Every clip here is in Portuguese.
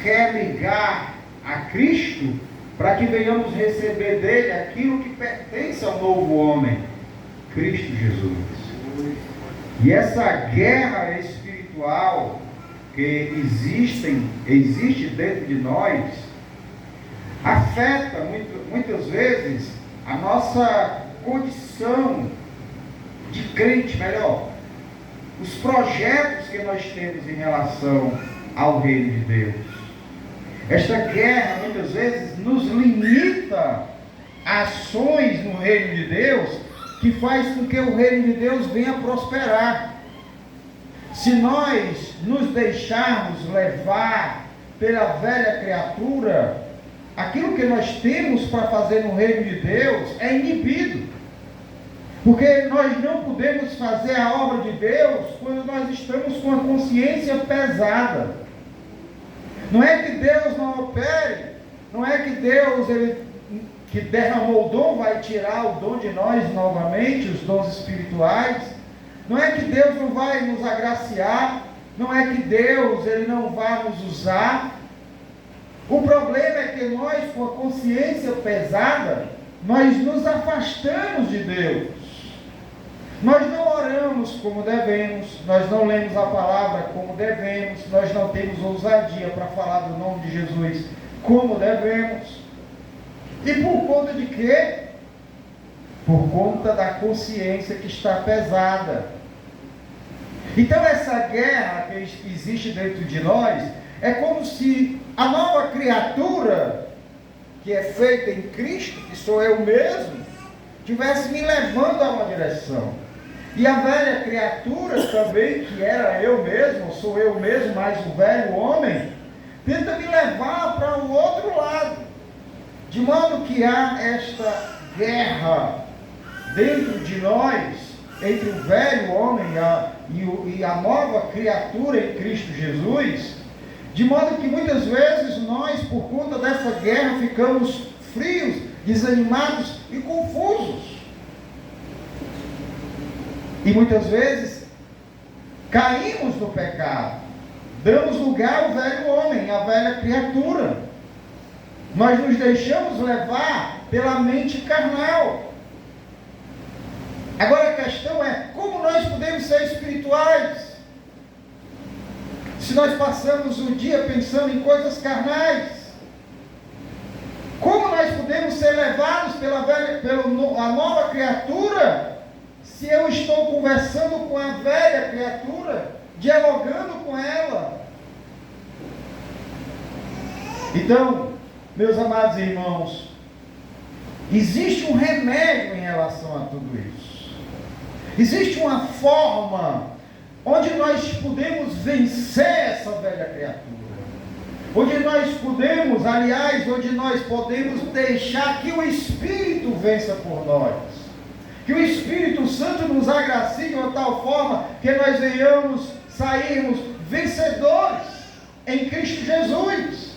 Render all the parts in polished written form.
quer ligar a Cristo para que venhamos receber dele aquilo que pertence ao novo homem, Cristo Jesus. E essa guerra espiritual que existe dentro de nós, afeta muitas vezes a nossa condição de crente, melhor, os projetos que nós temos em relação ao reino de Deus. Esta guerra muitas vezes nos limita a ações no reino de Deus, que faz com que o reino de Deus venha prosperar. Se nós nos deixarmos levar pela velha criatura, aquilo que nós temos para fazer no reino de Deus é inibido. Porque nós não podemos fazer a obra de Deus quando nós estamos com a consciência pesada. Não é que Deus não opere, não é que Deus, que derramou o dom, vai tirar o dom de nós novamente, os dons espirituais. Não é que Deus não vai nos agraciar, não é que Deus ele não vai nos usar. O problema é que nós, com a consciência pesada, nós nos afastamos de Deus. Nós não oramos como devemos, nós não lemos a palavra como devemos, nós não temos ousadia para falar do nome de Jesus como devemos. E por conta de quê? Por conta da consciência que está pesada. Então essa guerra que existe dentro de nós é como se a nova criatura que é feita em Cristo, que sou eu mesmo, estivesse me levando a uma direção. E a velha criatura também, que era eu mesmo, sou eu mesmo, mais o velho homem, tenta me levar para o outro lado. De modo que há esta guerra dentro de nós, entre o velho homem e a nova criatura em Cristo Jesus, de modo que muitas vezes nós, por conta dessa guerra, ficamos frios, desanimados e confusos. E muitas vezes caímos no pecado, damos lugar ao velho homem, à velha criatura. Nós nos deixamos levar pela mente carnal. Agora a questão é, como nós podemos ser espirituais? Se nós passamos o dia pensando em coisas carnais, como nós podemos ser levados pela nova criatura, se eu estou conversando com a velha criatura, dialogando com ela? Então, meus amados irmãos, existe um remédio em relação a tudo isso. Existe uma forma onde nós podemos vencer essa velha criatura. Onde nós podemos, aliás, onde nós podemos deixar que o Espírito vença por nós. Que o Espírito Santo nos agracie de uma tal forma que nós venhamos sairmos vencedores em Cristo Jesus,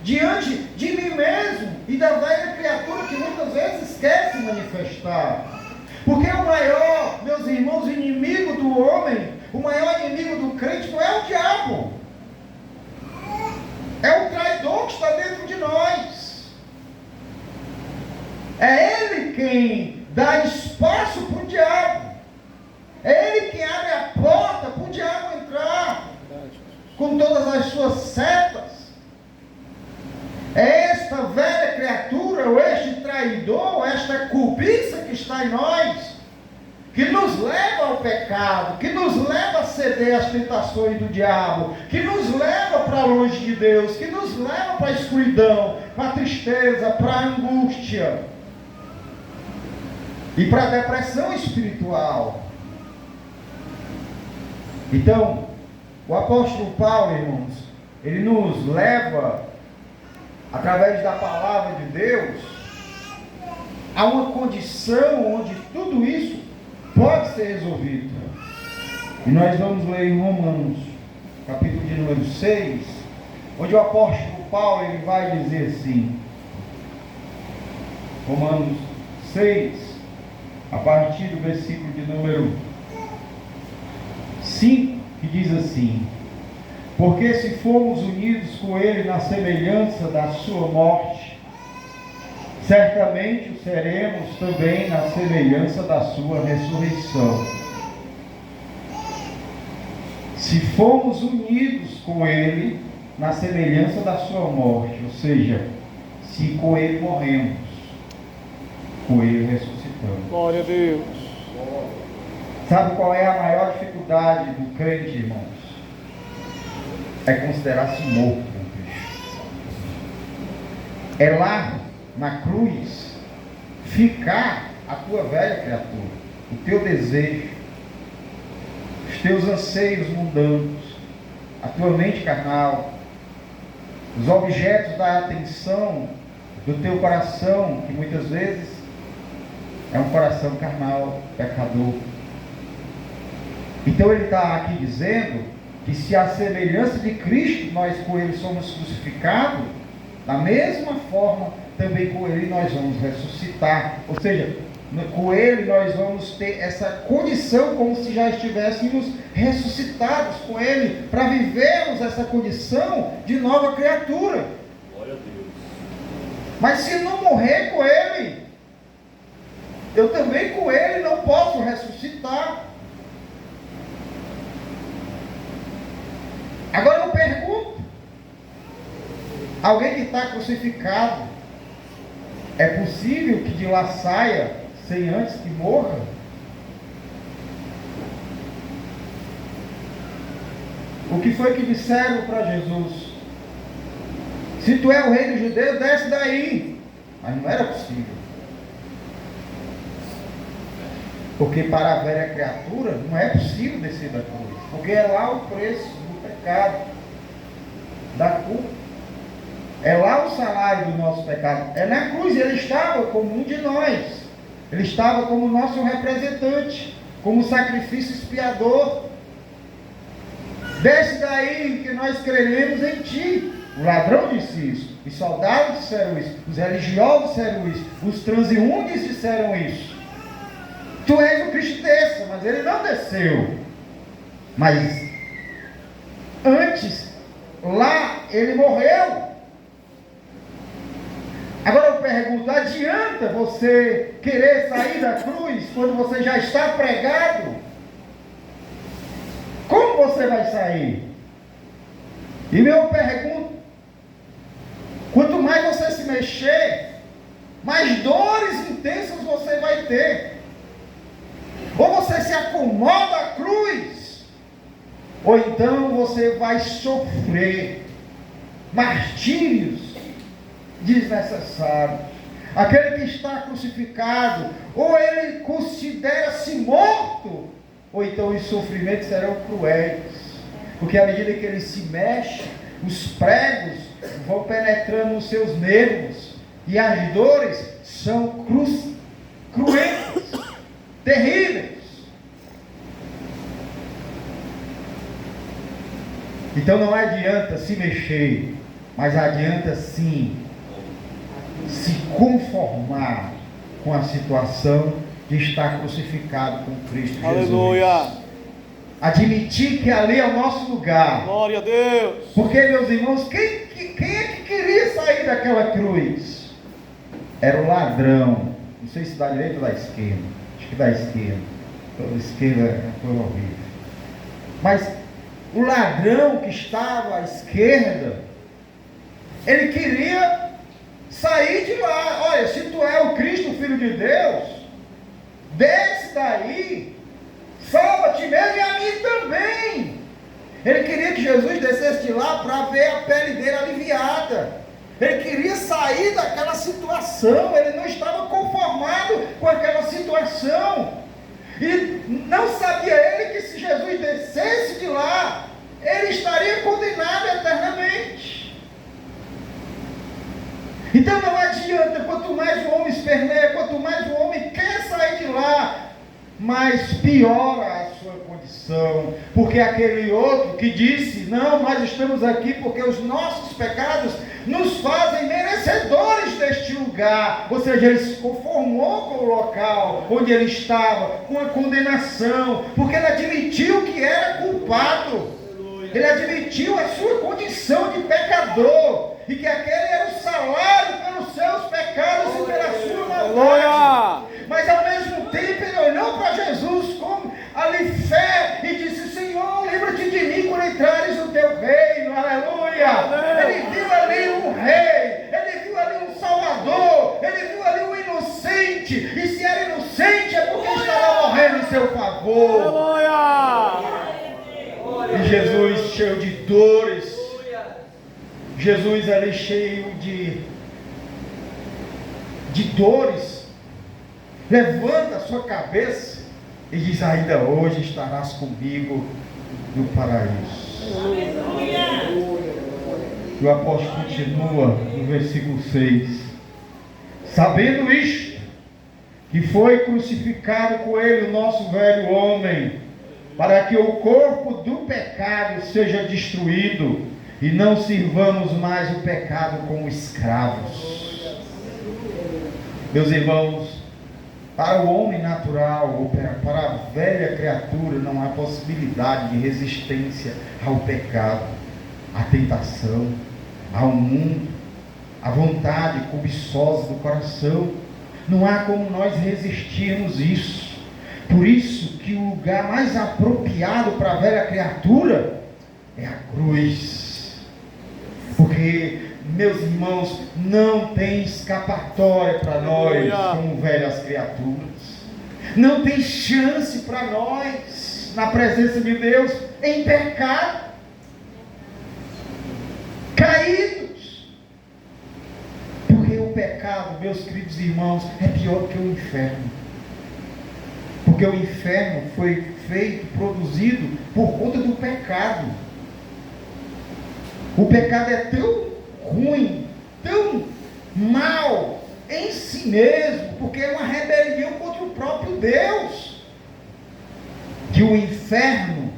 diante de mim mesmo e da velha criatura que muitas vezes quer se manifestar. Porque o maior, meus irmãos, inimigo do homem, o maior inimigo do crente não é o diabo, é o traidor que está dentro de nós. É ele quem dá espaço para o diabo, é ele quem abre a porta para o diabo entrar com todas as suas setas. É esta velha criatura, ou este traidor, ou esta cobiça que está em nós, que nos leva ao pecado, que nos leva a ceder às tentações do diabo, que nos leva para longe de Deus, que nos leva para a escuridão, para a tristeza, para a angústia e para a depressão espiritual. Então, o apóstolo Paulo, irmãos, ele nos leva, através da palavra de Deus, a uma condição onde tudo isso pode ser resolvido. E nós vamos ler em Romanos, capítulo de número 6, onde o apóstolo Paulo ele vai dizer assim, Romanos 6, a partir do versículo de número 5, que diz assim: Porque se formos unidos com Ele na semelhança da sua morte, certamente o seremos também na semelhança da sua ressurreição. Se formos unidos com Ele na semelhança da sua morte, ou seja, se com Ele morremos, com Ele ressuscitamos. Glória a Deus. Sabe qual é a maior dificuldade do crente, irmãos? É considerar-se morto com Cristo. É lá, na cruz, ficar a tua velha criatura, o teu desejo, os teus anseios mundanos, a tua mente carnal, os objetos da atenção do teu coração, que muitas vezes é um coração carnal, pecador. Então ele está aqui dizendo que se a semelhança de Cristo nós com Ele somos crucificados, da mesma forma também com Ele nós vamos ressuscitar. Ou seja, com Ele nós vamos ter essa condição como se já estivéssemos ressuscitados com Ele, para vivermos essa condição de nova criatura. Glória a Deus. Mas se não morrer com Ele, eu também com Ele não posso ressuscitar. Agora eu pergunto, alguém que está crucificado, é possível que de lá saia sem antes que morra? O que foi que disseram para Jesus? Se tu é o rei dos judeus, desce daí. Mas não era possível. Porque para a velha criatura não é possível descer da cruz. Porque é lá o preço do pecado, da culpa. É lá o salário do nosso pecado. É na cruz. Ele estava como um de nós. Ele estava como nosso representante, como sacrifício expiador. Desce daí que nós creremos em ti. O ladrão disse isso, os soldados disseram isso, os religiosos disseram isso, os transeuntes disseram isso. Tu és o Cristo, desça, mas ele não desceu. Mas antes, lá ele morreu. Agora eu pergunto, adianta você querer sair da cruz quando você já está pregado? Como você vai sair? E eu pergunto, quanto mais você se mexer, mais dores intensas você vai ter. Ou você se acomoda à cruz, ou então você vai sofrer martírios desnecessários. Aquele que está crucificado, ou ele considera-se morto, ou então os sofrimentos serão cruéis, porque à medida que ele se mexe, os pregos vão penetrando nos seus nervos, e as dores são cruentas, terríveis. Então não adianta se mexer, mas adianta sim se conformar com a situação de estar crucificado com Cristo Jesus. Aleluia. Admitir que ali é o nosso lugar. Glória a Deus. Porque, meus irmãos, quem é que queria sair daquela cruz? Era o ladrão. Não sei se da direita ou da esquerda. Acho que da esquerda. Da esquerda foi horrível. Mas o ladrão que estava à esquerda, ele queria sair de lá. Olha, se tu é o Cristo, o Filho de Deus, desce daí, salva-te mesmo e a mim também. Ele queria que Jesus descesse de lá para ver a pele dele aliviada. Ele queria sair daquela situação. Ele não estava conformado com aquela situação. E não sabia ele que se Jesus descesse de lá, ele estaria condenado eternamente. Então não adianta, quanto mais o homem esperneia, quanto mais o homem quer sair de lá, mais piora a sua condição. Porque aquele outro que disse, não, nós estamos aqui porque os nossos pecados nos fazem merecedores deste lugar. Ou seja, ele se conformou com o local onde ele estava, com a condenação, porque ele admitiu que era culpado. Ele admitiu a sua condição de pecador e que aquele era o salário pelos seus pecados e pela sua maldade. Mas ao mesmo tempo ele olhou para Jesus com ali fé e disse: Senhor, lembra-te de mim quando entrares no teu reino. Aleluia! Ele viu ali um rei, ele viu ali um salvador, ele viu ali um inocente, e se era inocente é porque estava morrendo em seu favor. Aleluia! E Jesus cheio de dores, Jesus ali cheio de dores, levanta a sua cabeça e diz: ainda hoje estarás comigo no paraíso. E o apóstolo continua no versículo 6: sabendo isto, que foi crucificado com ele o nosso velho homem, para que o corpo do pecado seja destruído, e não sirvamos mais o pecado como escravos. Meus irmãos, para o homem natural, ou para a velha criatura, não há possibilidade de resistência ao pecado, à tentação, ao mundo, à vontade cobiçosa do coração. Não há como nós resistirmos isso. Por isso que o lugar mais apropriado para a velha criatura é a cruz. Porque, meus irmãos, não tem escapatória para nós como velhas criaturas. Não tem chance para nós na presença de Deus em pecado, caídos. Porque o pecado, meus queridos irmãos, é pior que o inferno. Porque o inferno foi feito, produzido por conta do pecado. O pecado é tão ruim, tão mal em si mesmo, porque é uma rebelião contra o próprio Deus, que o inferno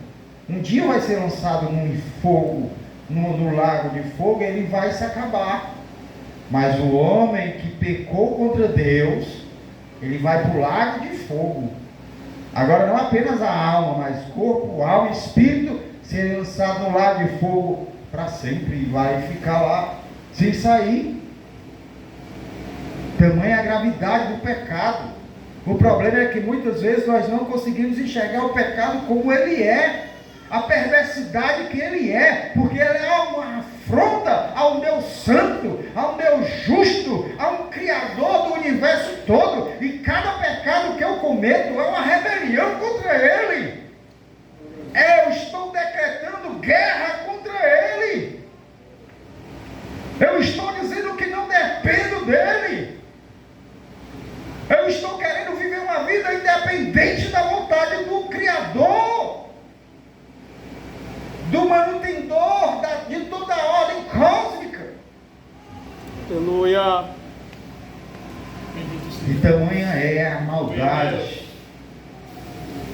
um dia vai ser lançado num fogo, no lago de fogo, e ele vai se acabar. Mas o homem que pecou contra Deus, ele vai para o lago de fogo. Agora não apenas a alma, mas corpo, alma e espírito serem lançados no lago de fogo para sempre, e vai ficar lá sem sair. Tamanha a gravidade do pecado. O problema é que muitas vezes nós não conseguimos enxergar o pecado como ele é, a perversidade que ele é, porque ele é uma afronta ao Deus santo, ao Deus justo, ao Criador do universo todo, e cada pecado que eu cometo é uma rebelião contra ele. Eu estou decretando guerra contra ele. Eu estou dizendo que não dependo dele. Eu estou querendo viver uma vida independente da vontade do Criador, do manutendor de toda a ordem cósmica. Aleluia. E tamanha é a maldade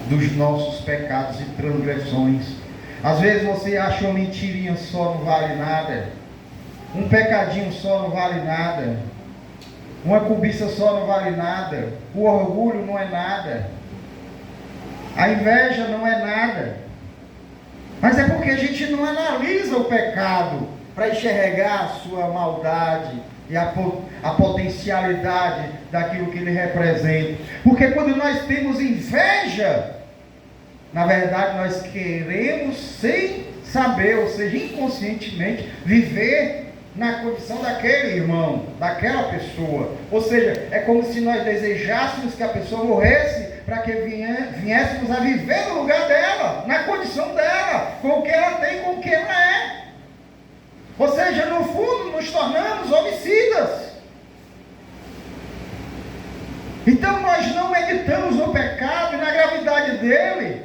dos nossos pecados e transgressões. Às vezes você acha uma mentirinha só não vale nada, um pecadinho só não vale nada, uma cobiça só não vale nada, o orgulho não é nada, a inveja não é nada. Mas é porque a gente não analisa o pecado para enxergar a sua maldade e a potencialidade daquilo que ele representa. Porque quando nós temos inveja, na verdade nós queremos, sem saber, ou seja, inconscientemente, viver na condição daquele irmão, daquela pessoa. Ou seja, é como se nós desejássemos que a pessoa morresse para que viéssemos a viver no lugar dela, na condição dela, com o que ela tem, com o que ela é. Ou seja, no fundo nos tornamos homicidas. Então nós não meditamos no pecado e na gravidade dele,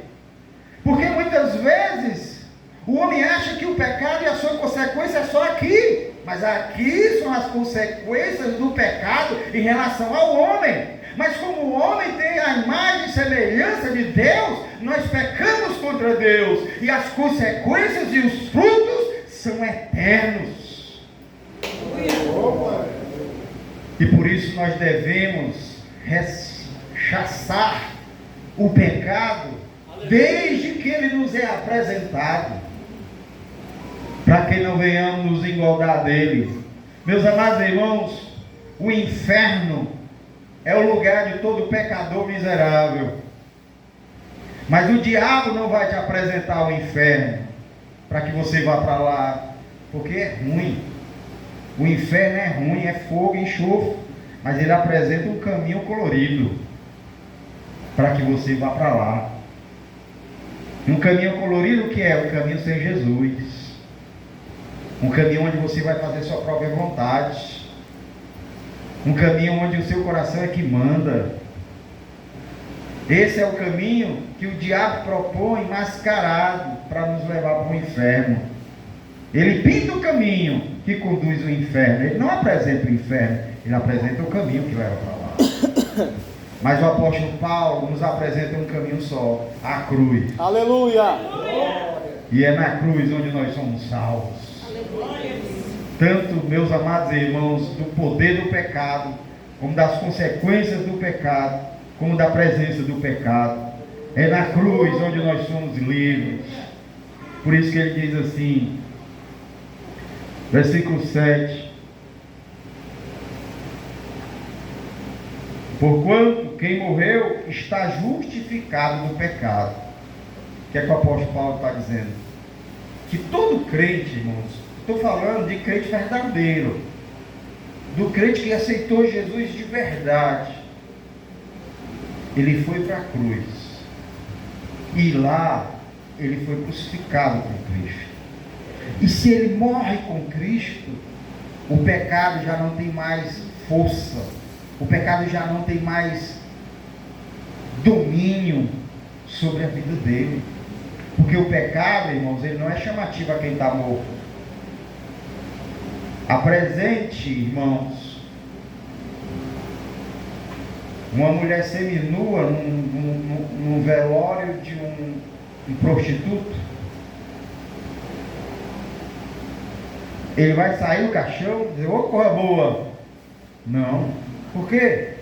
porque muitas vezes o homem acha que o pecado e a sua consequência é só aqui, mas aqui são as consequências do pecado em relação ao homem. Mas como o homem tem a imagem e semelhança de Deus, nós pecamos contra Deus, e as consequências e os frutos são eternos. E por isso nós devemos rechaçar o pecado desde que ele nos é apresentado. para que não venhamos nos engordar dele. Meus amados irmãos, o inferno é o lugar de todo pecador miserável. Mas o diabo não vai te apresentar o inferno para que você vá para lá, porque é ruim. O inferno é ruim, é fogo e enxofre, mas ele apresenta um caminho colorido para que você vá para lá. Um caminho colorido que é o caminho sem Jesus. Um caminho onde você vai fazer sua própria vontade. Um caminho onde o seu coração é que manda. Esse é o caminho que o diabo propõe mascarado para nos levar para o inferno. Ele pinta o caminho que conduz ao inferno. Ele não apresenta o inferno, ele apresenta o caminho que leva para lá. Mas o apóstolo Paulo nos apresenta um caminho só, a cruz. Aleluia! E é na cruz onde nós somos salvos. Tanto, meus amados irmãos, do poder do pecado, como das consequências do pecado, como da presença do pecado. É na cruz onde nós somos livres. Por isso que ele diz assim, versículo 7: porquanto quem morreu está justificado do pecado. O que é que o apóstolo Paulo está dizendo? Que todo crente, irmãos, estou falando de crente verdadeiro, do crente que aceitou Jesus de verdade, ele foi para a cruz, e lá ele foi crucificado com Cristo. E se ele morre com Cristo, o pecado já não tem mais força, o pecado já não tem mais domínio sobre a vida dele. Porque o pecado, irmãos, ele não é chamativo a quem está morto. Apresente, irmãos, uma mulher seminua num velório de um prostituto. Ele vai sair do caixão e dizer, ô coisa boa. Não. Por quê?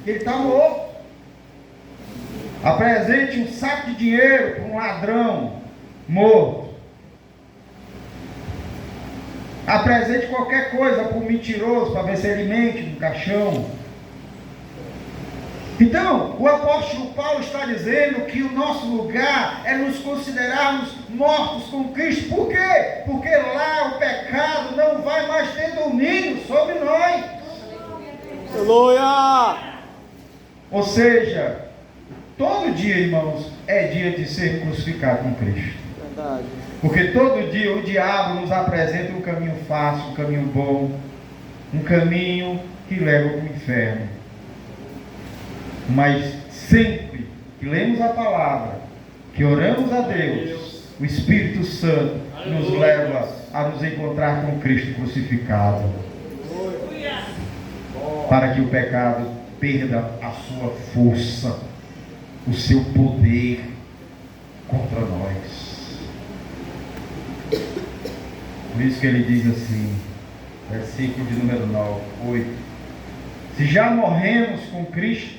Ele está morto. Apresente um saco de dinheiro para um ladrão morto. Apresente qualquer coisa para um mentiroso, para ver se ele mente no caixão. Então, o apóstolo Paulo está dizendo que o nosso lugar é nos considerarmos mortos com Cristo. Por quê? Porque lá o pecado não vai mais ter domínio sobre nós. Aleluia! Ou seja, todo dia, irmãos, é dia de ser crucificado com Cristo. Verdade. Porque todo dia o diabo nos apresenta um caminho fácil, um caminho bom, um caminho que leva para o inferno. Mas sempre que lemos a palavra, que oramos a Deus, o Espírito Santo nos leva a nos encontrar com Cristo crucificado, para que o pecado perda a sua força, o seu poder contra nós. Por isso que ele diz assim, versículo de número 8: se já morremos com Cristo,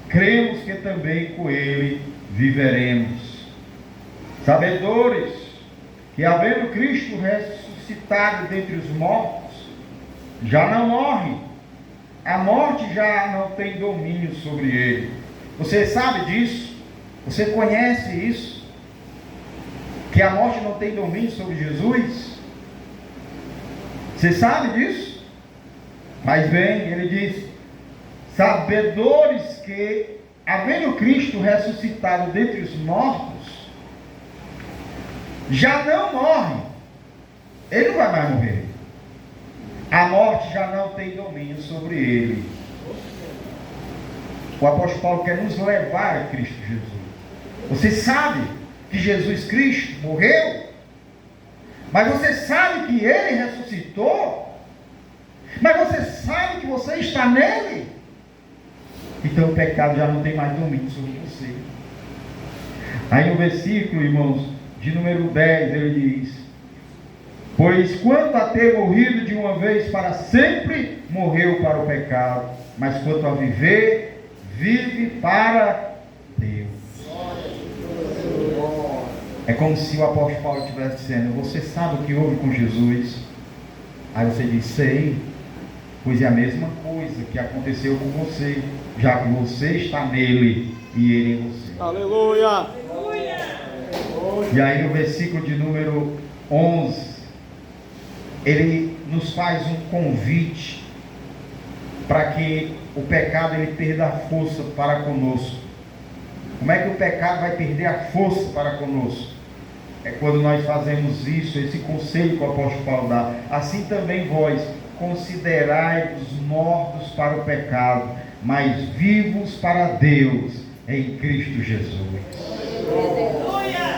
cremos que também com ele viveremos, sabedores que, havendo Cristo ressuscitado dentre os mortos, já não morre, a morte já não tem domínio sobre ele. Você sabe disso? Você conhece isso? Que a morte não tem domínio sobre Jesus? Você sabe disso? Mas bem, ele diz, sabedores que, havendo Cristo ressuscitado dentre os mortos, já não morre. Ele não vai mais morrer. A morte já não tem domínio sobre ele. O apóstolo Paulo quer nos levar a Cristo Jesus. Você sabe que Jesus Cristo morreu? Mas você sabe que ele ressuscitou? Mas você sabe que você está nele? Então o pecado já não tem mais domínio sobre você. Aí no versículo, irmãos, de número 10, ele diz, pois quanto a ter morrido de uma vez para sempre, morreu para o pecado, mas quanto a viver, vive para Deus. É como se o apóstolo Paulo estivesse dizendo: você sabe o que houve com Jesus? Aí você diz: sei. Pois é a mesma coisa que aconteceu com você, já que você está nele e ele em você. Aleluia. E aí no versículo de número 11, ele nos faz um convite para que o pecado ele perda a força para conosco. Como é que o pecado vai perder a força para conosco? É quando nós fazemos isso, esse conselho que o apóstolo Paulo dá. Assim também vós, considerai-vos mortos para o pecado, mas vivos para Deus em Cristo Jesus.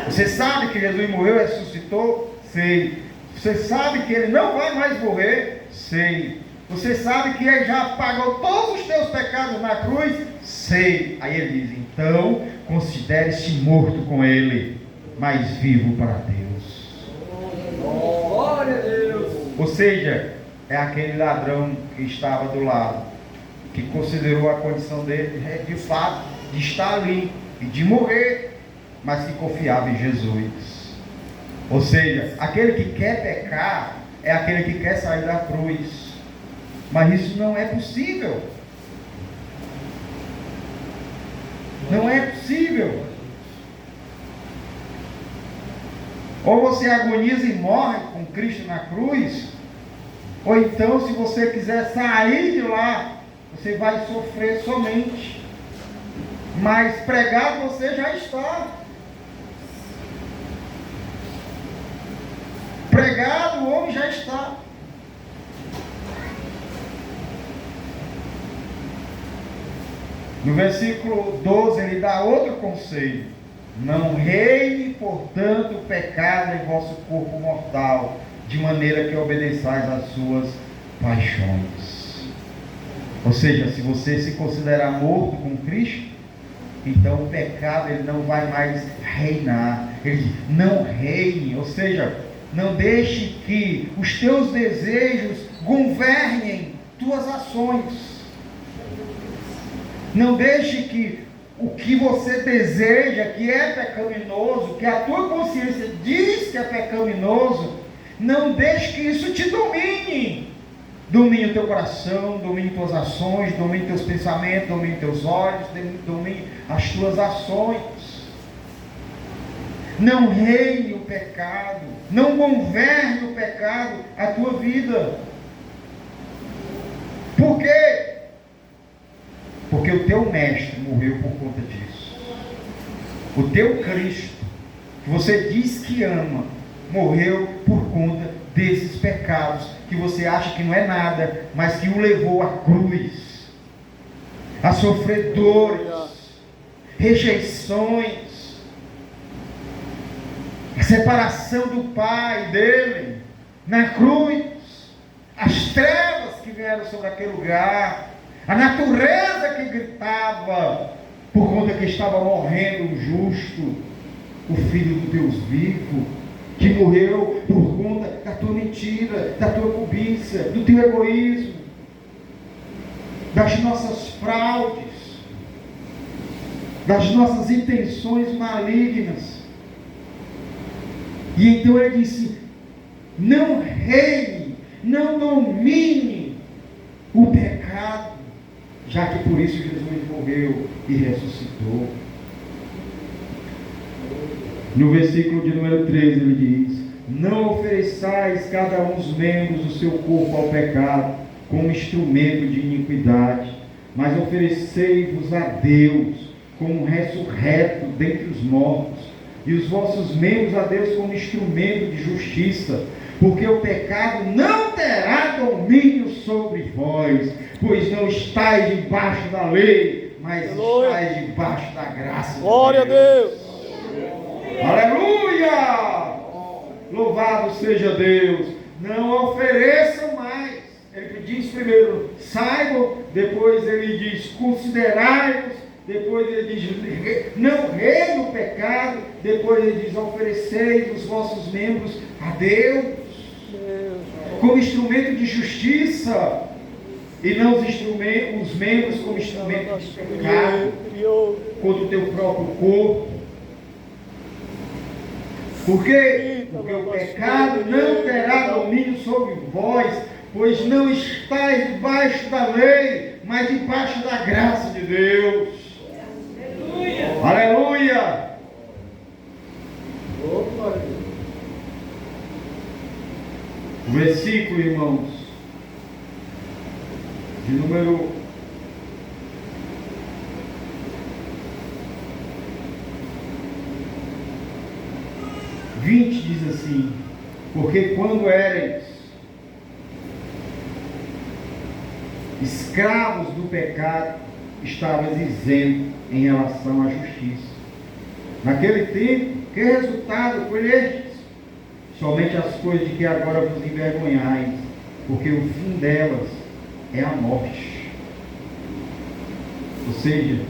Você sabe que Jesus morreu e ressuscitou? Sei. Você sabe que ele não vai mais morrer? Sei. Você sabe que ele já pagou todos os teus pecados na cruz? Sei. Aí ele diz: então considere-se morto com ele, mas vivo para Deus. Glória a Deus. Ou seja, é aquele ladrão que estava do lado, que considerou a condição dele de fato de estar ali e de morrer, mas que confiava em Jesus. Ou seja, aquele que quer pecar é aquele que quer sair da cruz, mas isso não é possível. Não é possível. Ou você agoniza e morre com Cristo na cruz, ou então, se você quiser sair de lá, você vai sofrer somente. Mas pregado você já está. Pregado o homem já está. No versículo 12 ele dá outro conselho: não reine, portanto, o pecado em vosso corpo mortal, de maneira que obedeçais às suas paixões. Ou seja, se você se considerar morto com Cristo, então o pecado ele não vai mais reinar. Ele diz: não reine, ou seja, não deixe que os teus desejos governem tuas ações. Não deixe que o que você deseja, que é pecaminoso, que a tua consciência diz que é pecaminoso, não deixe que isso te domine. Domine o teu coração, domine tuas ações, domine teus pensamentos, domine teus olhos, domine as tuas ações. Não reine o pecado, não governe o pecado a tua vida. Por quê? Porque o teu mestre morreu por conta disso. O teu Cristo, que você diz que ama, morreu por conta desses pecados que você acha que não é nada, mas que o levou à cruz, a sofrer dores, rejeições, a separação do Pai dele na cruz, as trevas que vieram sobre aquele lugar, a natureza que gritava por conta que estava morrendo o justo, o Filho do Deus vivo, que morreu por conta da tua mentira, da tua cobiça, do teu egoísmo, das nossas fraudes, das nossas intenções malignas. E então ele disse: não reine, não domine o pecado, já que por isso Jesus morreu e ressuscitou. No versículo de número 13 ele diz: não ofereçais cada um dos membros do seu corpo ao pecado como instrumento de iniquidade, mas oferecei-vos a Deus como ressurreto dentre os mortos, e os vossos membros a Deus como instrumento de justiça, porque o pecado não terá domínio sobre vós, pois não estáis debaixo da lei, mas estáis debaixo da graça de Deus. Glória a Deus. Aleluia! Louvado seja Deus. Não ofereçam mais. Ele diz primeiro: saibam. Depois ele diz: considerai-vos. Depois ele diz: não reine o pecado. Depois ele diz: oferecei os vossos membros a Deus como instrumento de justiça, e não os membros como instrumento de pecado contra o teu próprio corpo. Por quê? Porque o pecado não terá domínio sobre vós, pois não estáis debaixo da lei, mas debaixo da graça de Deus. Aleluia! Aleluia! O versículo, irmãos, de número 20 diz assim: porque quando éreis escravos do pecado, estavas isento em relação à justiça. Naquele tempo, que resultado colhestes? Somente as coisas de que agora vos envergonhais, porque o fim delas é a morte. Ou seja,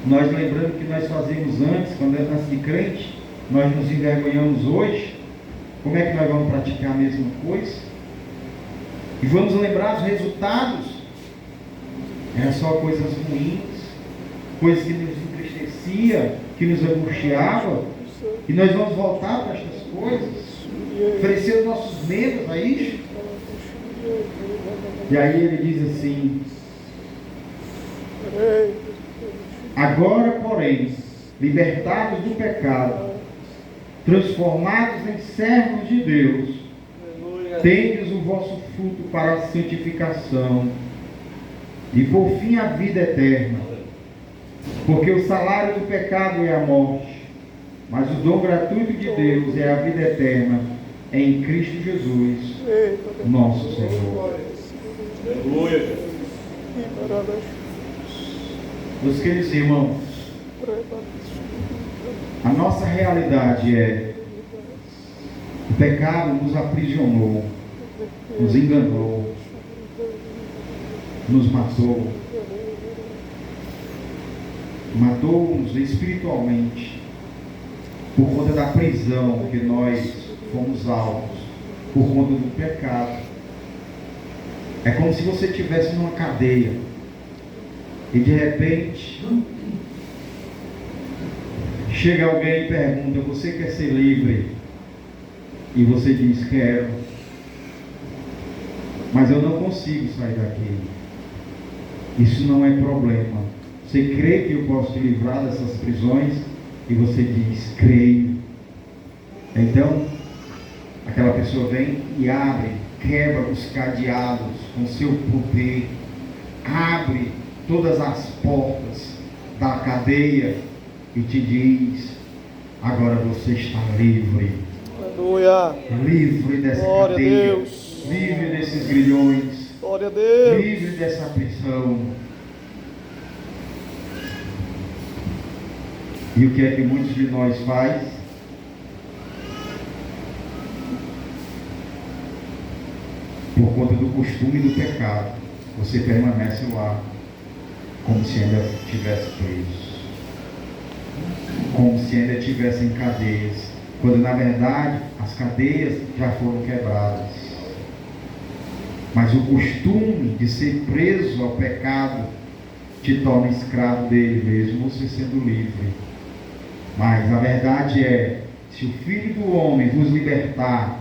nós lembrando que nós fazíamos antes, quando antes de crente, nós nos envergonhamos hoje. Como é que nós vamos praticar a mesma coisa? E vamos lembrar os resultados. Era só coisas ruins, coisas que nos entristecia, que nos angustiava. E nós vamos voltar para estas coisas, oferecer os nossos membros a isso. E aí ele diz assim: agora, porém, libertados do pecado, transformados em servos de Deus, tendes o vosso fruto para a santificação e por fim a vida eterna. Porque o salário do pecado é a morte, mas o dom gratuito de Deus é a vida eterna em Cristo Jesus, nosso Senhor. Aleluia. Meus queridos irmãos, a nossa realidade é: o pecado nos aprisionou, nos enganou, nos matou, matou-nos espiritualmente, por conta da prisão que nós fomos alvos, por conta do pecado. É como se você estivesse numa cadeia e de repente chega alguém e pergunta: você quer ser livre? E você diz: quero, mas eu não consigo sair daqui. Isso não é problema. Você crê que eu posso te livrar dessas prisões? E você diz: creio. Então aquela pessoa vem e abre, quebra os cadeados com seu poder, abre todas as portas da cadeia e te diz: agora você está livre. Aleluia. Livre dessa Glória cadeia, a Deus. livre desses grilhões, Glória a Deus. livre dessa prisão. E o que é que muitos de nós faz? Por conta do costume do pecado, você permanece lá, como se ainda estivesse preso, como se ainda estivesse em cadeias, quando na verdade as cadeias já foram quebradas. Mas o costume de ser preso ao pecado te torna escravo dele mesmo, você sendo livre. Mas a verdade é: se o Filho do Homem vos libertar,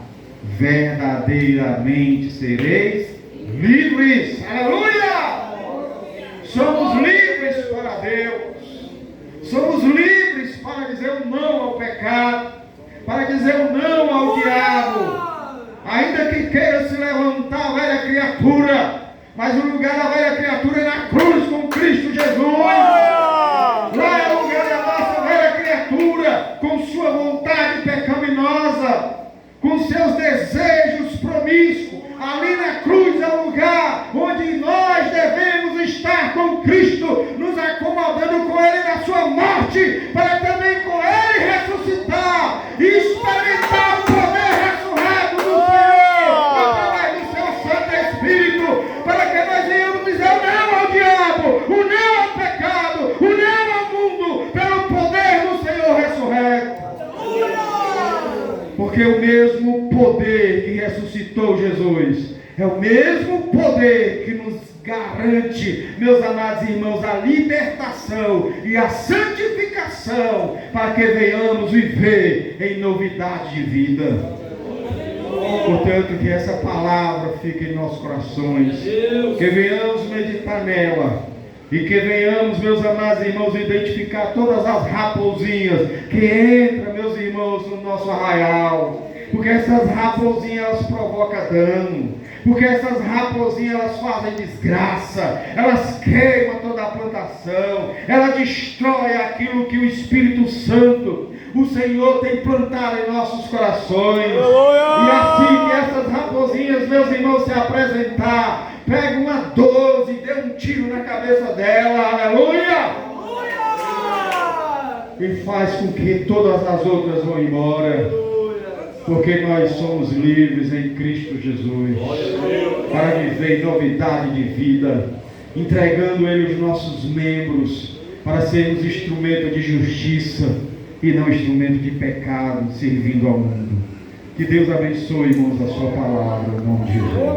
verdadeiramente sereis livres. Aleluia! Somos livres para Deus. Somos livres para dizer um não ao pecado, para dizer um não ao diabo. Ainda que queira se levantar a velha criatura, mas o lugar da velha criatura é na cruz com Cristo Jesus. Lá é o lugar da nossa velha criatura, com sua vontade pecaminosa, com seus desejos promíscuos. Ali na cruz é o lugar onde nós devemos estar com Cristo, nos acomodando com Ele na sua morte, para também com Ele ressuscitar e experimentar o poder ressurreto do Senhor, através do seu Santo Espírito, para que nós venhamos dizer o não ao diabo, o não ao pecado, o não ao mundo, pelo poder do Senhor ressurreto. Porque o mesmo poder que ressuscitou Jesus é o mesmo poder que nos garante, meus amados irmãos, a libertação e a santificação para que venhamos viver em novidade de vida. Portanto, que essa palavra fique em nossos corações, que venhamos meditar nela e que venhamos, meus amados irmãos, identificar todas as raposinhas que entram, meus irmãos, no nosso arraial, porque essas raposinhas elas provocam dano, porque essas raposinhas elas fazem desgraça, elas queimam toda a plantação, ela destrói aquilo que o Espírito Santo, o Senhor, tem plantado em nossos corações. E assim que essas raposinhas, meus irmãos, se apresentar, pega uma 12 e dê um tiro na cabeça dela, aleluia! E faz com que todas as outras vão embora, porque nós somos livres em Cristo Jesus, para viver em novidade de vida, entregando Ele os nossos membros, para sermos instrumento de justiça e não instrumento de pecado, servindo ao mundo. Que Deus abençoe, irmãos, a sua palavra, em nome de Jesus.